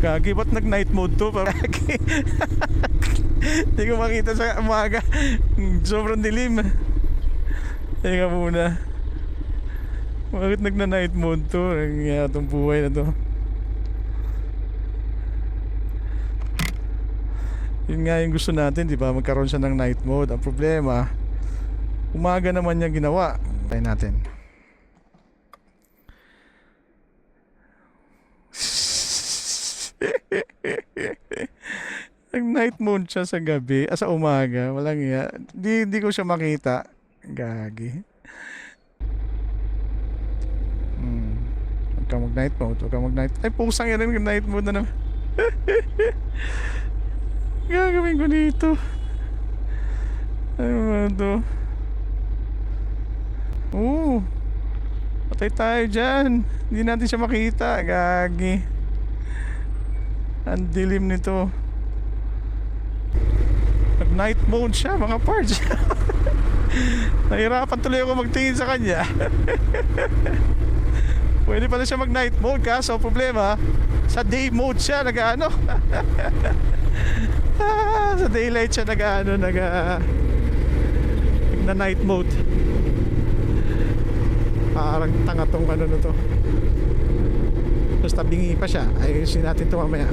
Gagi, ba't nag night mode to? Gagi. Hindi ko makita sa umaga. Sobrang dilim. Teka muna. Bakit nagna night mode to? Nangyayari itong buhay na to. Yun nga yung gusto natin, di ba? Magkaroon siya ng night mode. Ang problema, umaga naman niya ginawa. Try natin. Nag-night mode siya sa gabi, sa umaga, walang iya. Di ko siya makita. Gagi. Huwag kang mag-night mode, huwag kang mag-night. Ay, pusang yan yung night mode na naman. Gagawin ko dito. Ano ba ito? Patay tayo dyan. Hindi natin siya makita. Gagi. Ang dilim nito. Nag-night mode siya mga parts. Nahirapan tuloy ako magtingin sa kanya. Pwede pala siya mag-night mode, kaso problema sa day mode siya nag-ano. Sa daylight siya nag-ano, nag-night mode. Parang tanga tong ano na to. Basta bingi pa siya. Ayusin natin ito mamaya.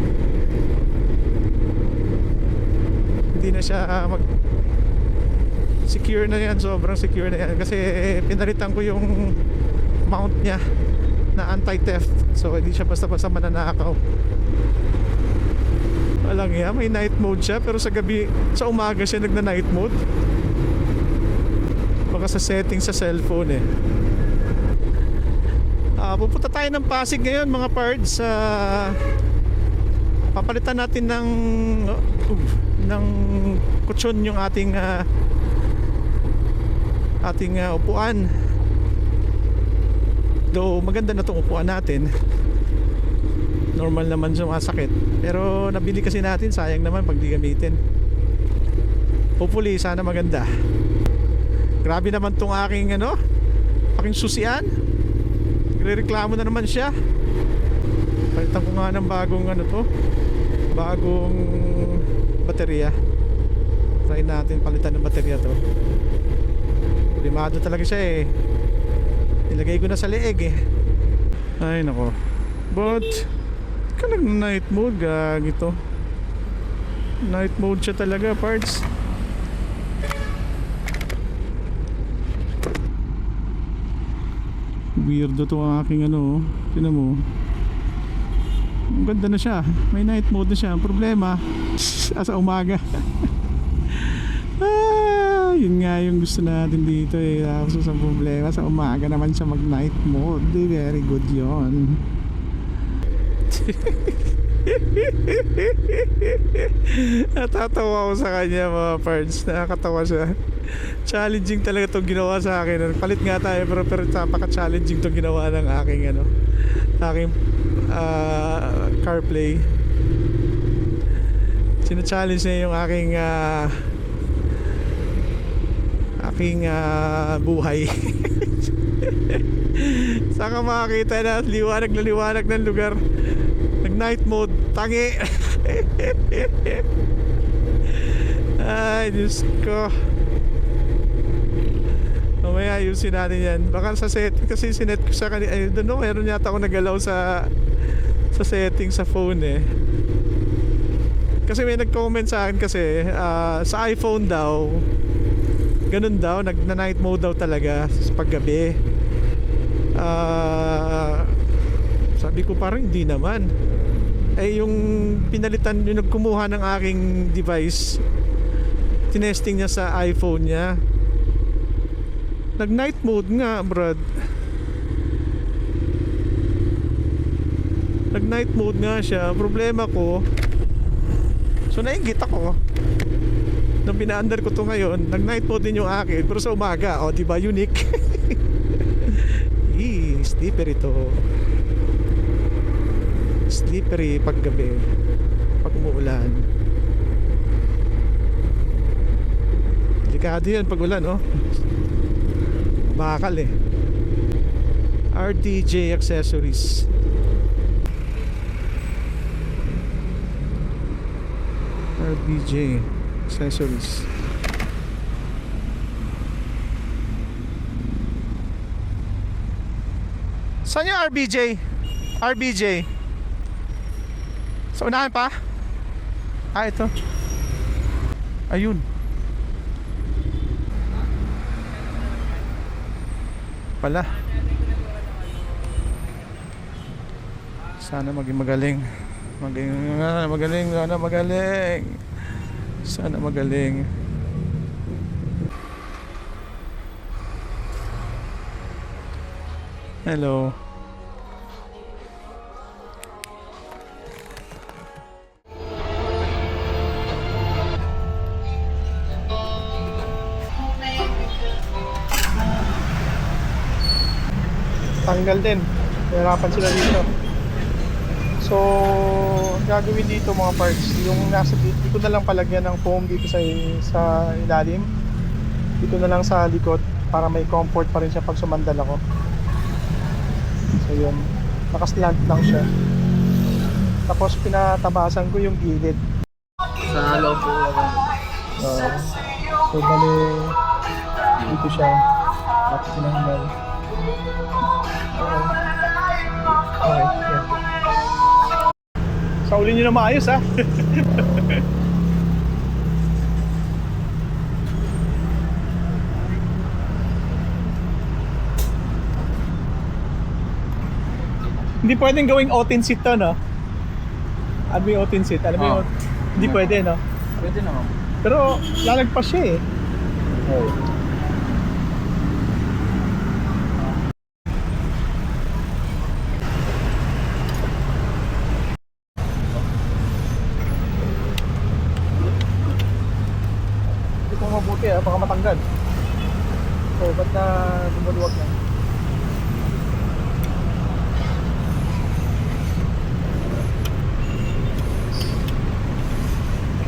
Hindi na siya secure na yan. Sobrang secure na yan. Kasi pinalitan ko yung mount niya na anti-theft. So hindi siya basta-basta mananakaw. Walang yan. May night mode siya. Pero sa gabi, sa umaga siya nagna-night mode. Baka sa settings sa cellphone eh. Pupunta tayo ng Pasig ngayon mga pards. Papalitan natin ng kutsyon yung ating upuan. Though maganda na itong upuan natin, normal naman sumasakit, pero nabili kasi natin, sayang naman pag di gamitin. Hopefully sana maganda. Grabe naman tong aking susian. Nagrereklamo na naman siya. Palitan ko nga ng bagong baterya. Try natin palitan ng baterya to. Limado talaga siya eh. Nilagay ko na sa leeg eh. Ay nako. But ka nag-night mode, gagi to. Night mode siya talaga, parts. Weirdo to ang aking tinan mo. Ang ganda na siya. May night mode na siya. Ang problema sa umaga. Yun nga yung gusto natin dito eh. Tapos sa problema sa umaga naman siya mag night mode. Very good yon. Natatawa ko sa kanya mga parts. Nakakatawa siya. Challenging talaga itong ginawa sa akin. Palit nga tayo pero napaka-challenging itong ginawa ng aking CarPlay. Sina-challenge niya yung aking buhay. Saka makakita na liwanag ng lugar. Nag night mode, tangi. Ay Diyos ko. Mamaya ayusin natin yan. Baka sa setting kasi sinet ko sa kanina. I don't know, meron yata ako nagalaw sa setting sa phone eh. Kasi may nag-comment sa akin kasi sa iPhone daw ganun daw, nag-night mode daw talaga sa paggabi. Sabi ko parang hindi naman. Yung pinalitan, yung nagkumuha ng aking device, tinesting niya sa iPhone niya, nag-night mode nga, brad. Nag-night mode nga siya. Problema ko, so nainggit ako. Nung pina-under ko to ngayon, nag-night mode din yung akin, pero sa umaga, diba unique? Slippery to. Slippery pag gabi, pag umuulan. Delikado yan pag ulan, bakal eh. RTJ Accessories. RBJ accessories. Saan yung RBJ? RBJ. Sa unahan pa? Ah, ito. Ayun. Pala. Sana maging magaling. Sana magaling. Sana magaling. Hello. Tanggal din. Hirapan sila dito. So, ang gagawin dito mga parts, yung nasa dito na lang palagyan ng foam dito sa ilalim. Dito na lang sa likod para may comfort pa rin siya pag sumandal ako. So yun, nakaslant lang siya. Tapos pinatabasan ko yung gilid. Sa loob po ako. So bali, dito siya. Tapos sinanggal. Okay, yeah. Sa uli nyo na maayos ha. Hindi pwedeng gawing otin seat to, no? Ano yung otin seat? Alam mo yung hindi pwede, no? Pwede naman. Pero lalagpas siya eh. Oo. Hindi ko mabuti ah, baka matanggal. So, ba't na lumuluwag na?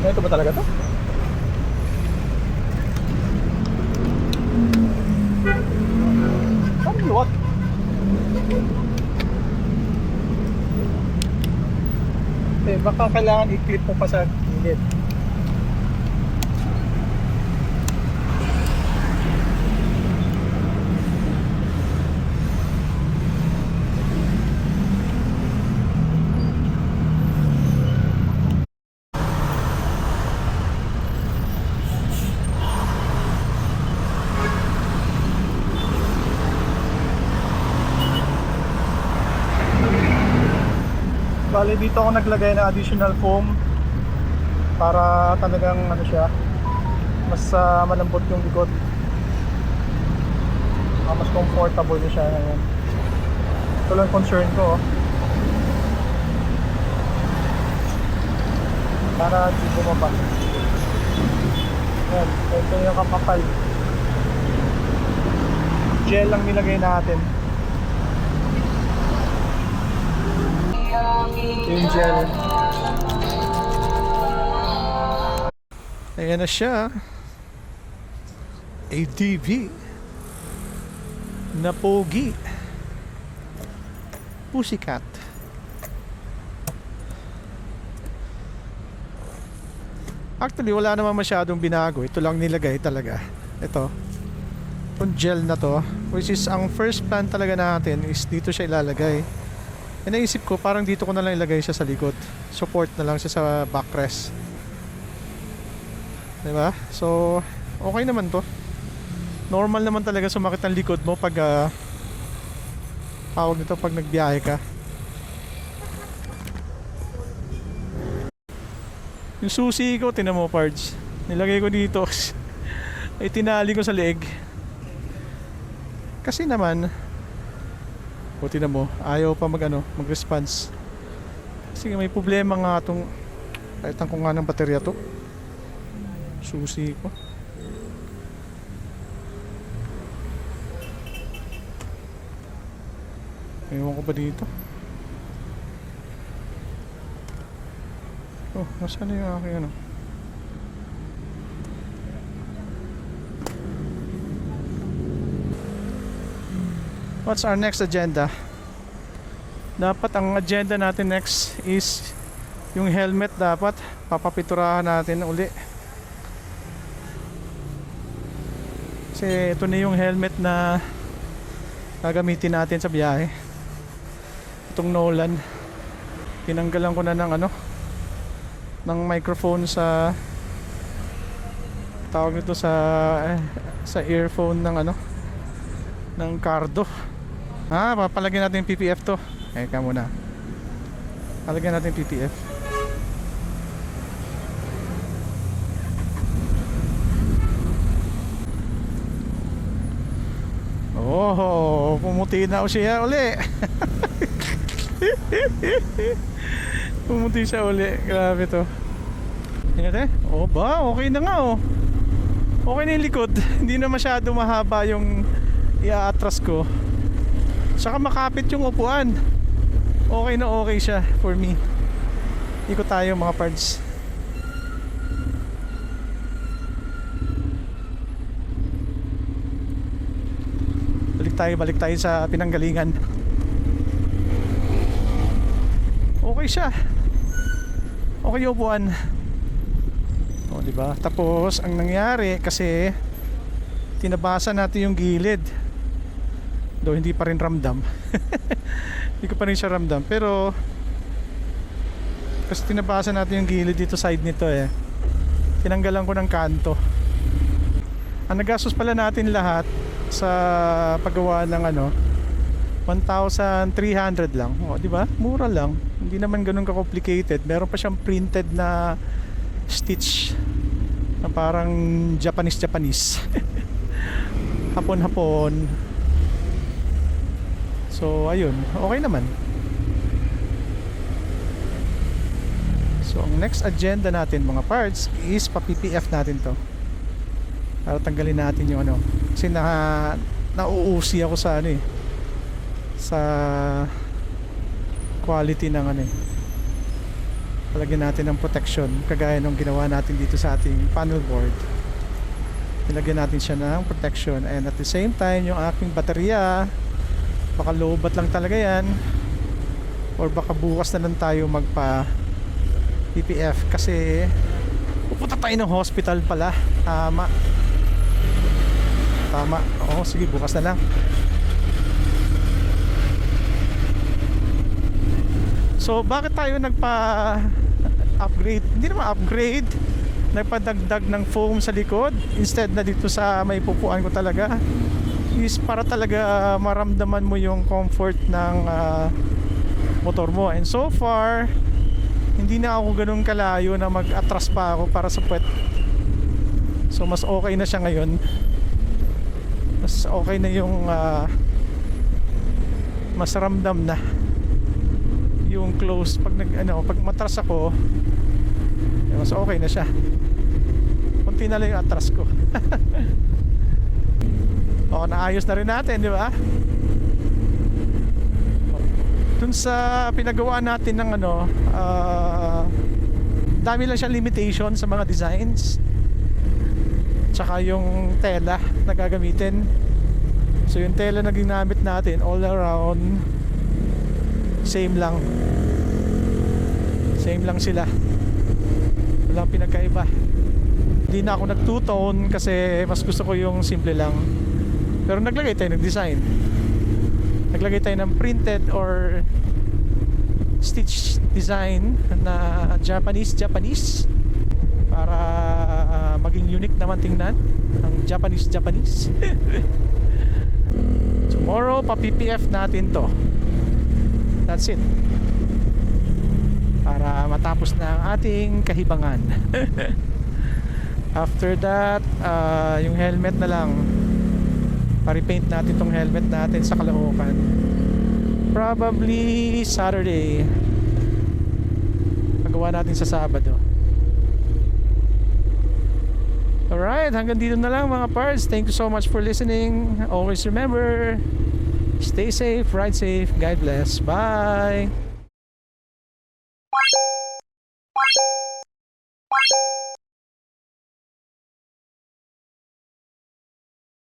Ito ba talaga to? Saan luwag? Eh, baka kailangan i-clip mo pa sa gilid. Bale dito ako naglagay ng additional foam para talagang ano siya, mas malambot yung likod. Mas comfortable na siya ngayon. Ito lang concern ko. Para di bumaba. Yan, ito yung kapapal. Gel lang nilagay natin. Yung gel. Ayan na siya. ADV na pogi. Pussycat. Actually wala naman masyadong binago. Ito lang nilagay talaga. Ito. Itong gel na to, which is ang first plan talaga natin is dito siya ilalagay. E naisip ko parang dito ko na lang ilagay siya sa likod. Support na lang siya sa backrest. Diba? So okay naman to. Normal naman talaga sumakit ang likod mo pag tawag nito pag nagbiyahe ka. Yung susi ko, tinan mo parts, nilagay ko dito. Ay tinali ko sa leeg. Kasi naman o tinan mo, ayaw pa mag-response. Kasi may problema nga itong kaitan ko nga ng baterya to. Susi ko. Ewan ko ba dito? Oh, nasaan na yung aking ano? What's our next agenda? Dapat ang agenda natin next is Yung helmet dapat papapiturahan natin uli. Kasi ito na yung helmet na gagamitin natin sa biyahe. Itong Nolan. Tinanggalan ko na ng ng microphone sa tawag nito sa earphone ng ng Cardo. Papalagyan natin yung PPF to. Eka muna. Palagyan natin yung PPF. Oh, pumuti na siya uli. Pumuti siya uli. Grabe to. Tingnan oh ba, okay na nga oh. Okay na yung likod. Hindi na masyado mahaba yung i-atras ko. Saka makapit yung upuan. Okay na okay siya for me. Ikot tayo mga parts. Balik tayo sa pinanggalingan. Okay siya. Okay yung upuan. O, diba? Tapos ang nangyari kasi tinabasa natin yung gilid. Though hindi pa rin ramdam. Hindi ko pa rin siya ramdam. Pero kasi tinabasa natin yung gilid dito side nito tinanggalan ko ng kanto. Ang nagastos pala natin lahat sa paggawa ng 1,300 lang. O, di ba? Mura lang. Hindi naman ganoon ka-complicated. Meron pa siyang printed na stitch na parang Japanese. Hapon-hapon. So, ayun. Okay naman. So, ang next agenda natin mga parts is pa-PPF natin to. Para tanggalin natin yung kasi nauusi ako sa sa quality ng palagyan natin ng protection kagaya nung ginawa natin dito sa ating panel board. Nilagyan natin siya ng protection, and at the same time yung aking baterya baka low-bat lang talaga yan, or baka bukas na lang tayo magpa PPF kasi pupunta tayo ng hospital pala. Tama. Oo, sige, bukas na lang. So, bakit tayo nagpa-upgrade? Hindi naman upgrade. Nagpadagdag ng foam sa likod instead na dito sa may pupuan ko talaga. Is para talaga maramdaman mo yung comfort ng motor mo. And so far, hindi na ako ganun kalayo na mag-atras pa ako para sa puwet. So, mas okay na siya ngayon. Mas okay na yung mas ramdam na yung close pag pag matras ako, mas okay na siya. Kunti na lang yung atras ko. Naayos na rin natin, di ba? Dun sa pinagawa natin ng dami lang siyang limitation sa mga designs. Tsaka yung tela na gagamitin. So yung tela na ginamit natin all around same lang sila, walang pinagkaiba. Hindi na ako nag two-tone kasi mas gusto ko yung simple lang. Pero naglagay tayo ng design, naglagay tayo ng printed or stitch design na Japanese para maging unique naman tingnan ang Japanese. Tomorrow pa-PPF natin to. That's it. Para matapos na ang ating kahibangan. After that, yung helmet na lang. Pa-repaint natin tong helmet natin sa Caloocan. Probably Saturday. Magawa natin sa Sabado. Alright, hanggang dito na lang mga parts. Thank you so much for listening. Always remember, stay safe, ride safe, God bless. Bye!